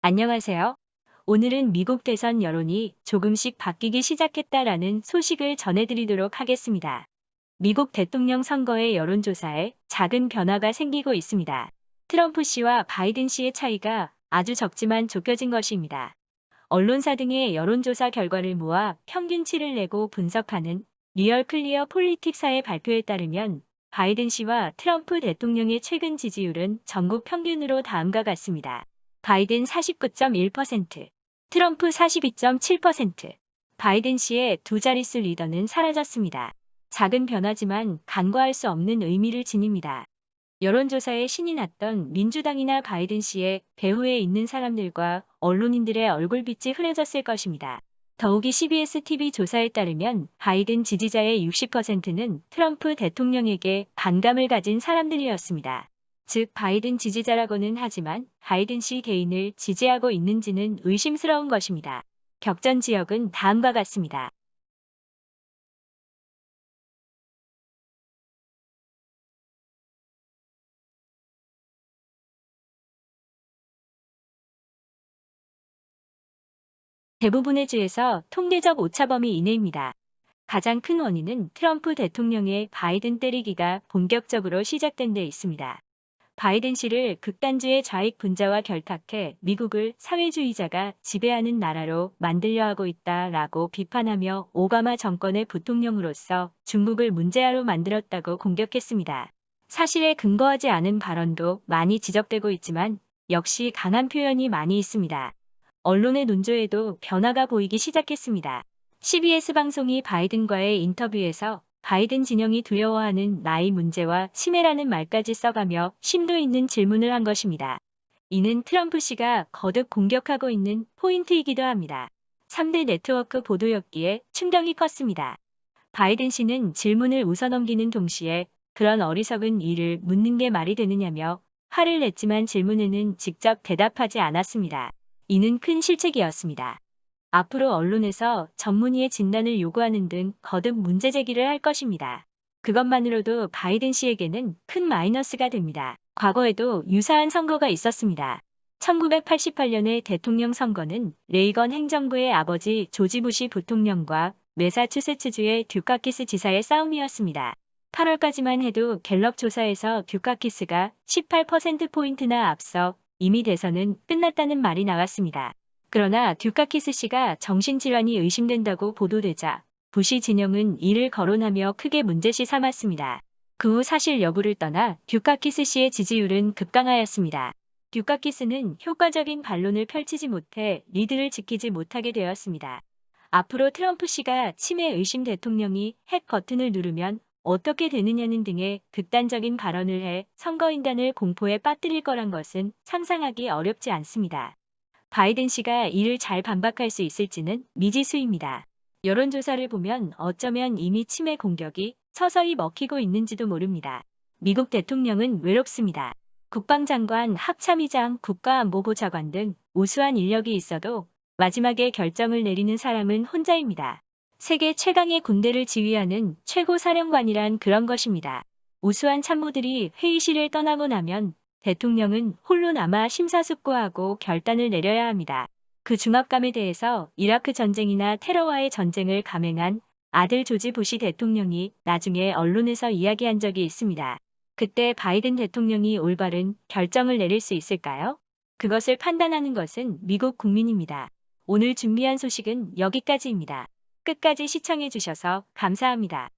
안녕하세요. 오늘은 미국 대선 여론이 조금씩 바뀌기 시작했다라는 소식을 전해드리도록 하겠습니다. 미국 대통령 선거의 여론조사에 작은 변화가 생기고 있습니다. 트럼프 씨와 바이든 씨의 차이가 아주 적지만 좁혀진 것입니다. 언론사 등의 여론조사 결과를 모아 평균치를 내고 분석하는 리얼 클리어 폴리틱사의 발표에 따르면 바이든 씨와 트럼프 대통령의 최근 지지율은 전국 평균으로 다음과 같습니다. 바이든 49.1%, 트럼프 42.7%. 바이든 씨의 두 자릿수 리더는 사라졌습니다. 작은 변화지만 간과할 수 없는 의미를 지닙니다. 여론조사에 신이 났던 민주당이나 바이든 씨의 배후에 있는 사람들과 언론인들의 얼굴빛이 흐려졌을 것입니다. 더욱이 CBS TV 조사에 따르면 바이든 지지자의 60%는 트럼프 대통령에게 반감을 가진 사람들이었습니다. 즉 바이든 지지자라고는 하지만 바이든 씨 개인을 지지하고 있는지는 의심스러운 것입니다. 격전 지역은 다음과 같습니다. 대부분의 주에서 통계적 오차범위 이내입니다. 가장 큰 원인은 트럼프 대통령의 바이든 때리기가 본격적으로 시작된 데 있습니다. 바이든 씨를 극단주의 좌익 분자와 결탁해 미국을 사회주의자가 지배하는 나라로 만들려 하고 있다라고 비판하며 오바마 정권의 부통령으로서 중국을 문제아로 만들었다고 공격했습니다. 사실에 근거하지 않은 발언도 많이 지적되고 있지만 역시 강한 표현이 많이 있습니다. 언론의 논조에도 변화가 보이기 시작했습니다. CBS 방송이 바이든과의 인터뷰에서 바이든 진영이 두려워하는 나이 문제와 치매라는 말까지 써가며 심도 있는 질문을 한 것입니다. 이는 트럼프 씨가 거듭 공격하고 있는 포인트이기도 합니다. 3대 네트워크 보도였기에 충격이 컸습니다. 바이든 씨는 질문을 웃어넘기는 동시에 그런 어리석은 일을 묻는 게 말이 되느냐며 화를 냈지만 질문에는 직접 대답하지 않았습니다. 이는 큰 실책이었습니다. 앞으로 언론에서 전문의의 진단을 요구하는 등 거듭 문제 제기를 할 것입니다. 그것만으로도 바이든 씨에게는 큰 마이너스가 됩니다. 과거에도 유사한 선거가 있었습니다. 1988년의 대통령 선거는 레이건 행정부의 아버지 조지 부시 부통령과 매사추세츠주의 듀카키스 지사의 싸움이었습니다. 8월까지만 해도 갤럽 조사에서 듀카키스가 18%포인트나 앞서 이미 대선은 끝났다는 말이 나왔습니다. 그러나 듀카키스 씨가 정신질환이 의심된다고 보도되자 부시 진영은 이를 거론하며 크게 문제시 삼았습니다. 그 후 사실 여부를 떠나 듀카키스 씨의 지지율은 급강하였습니다. 듀카키스는 효과적인 반론을 펼치지 못해 리드를 지키지 못하게 되었습니다. 앞으로 트럼프 씨가 치매 의심 대통령이 핵 버튼을 누르면 어떻게 되느냐는 등의 극단적인 발언을 해 선거인단을 공포에 빠뜨릴 거란 것은 상상하기 어렵지 않습니다. 바이든 씨가 이를 잘 반박할 수 있을지는 미지수입니다. 여론조사를 보면 어쩌면 이미 치매 공격이 서서히 먹히고 있는지도 모릅니다. 미국 대통령은 외롭습니다. 국방장관, 합참의장, 국가안보보좌관 등 우수한 인력이 있어도 마지막에 결정을 내리는 사람은 혼자입니다. 세계 최강의 군대를 지휘하는 최고 사령관이란 그런 것입니다. 우수한 참모들이 회의실을 떠나고 나면 대통령은 홀로 남아 심사숙고하고 결단을 내려야 합니다. 그 중압감에 대해서 이라크 전쟁이나 테러와의 전쟁을 감행한 아들 조지 부시 대통령이 나중에 언론에서 이야기한 적이 있습니다. 그때 바이든 대통령이 올바른 결정을 내릴 수 있을까요? 그것을 판단하는 것은 미국 국민입니다. 오늘 준비한 소식은 여기까지입니다. 끝까지 시청해 주셔서 감사합니다.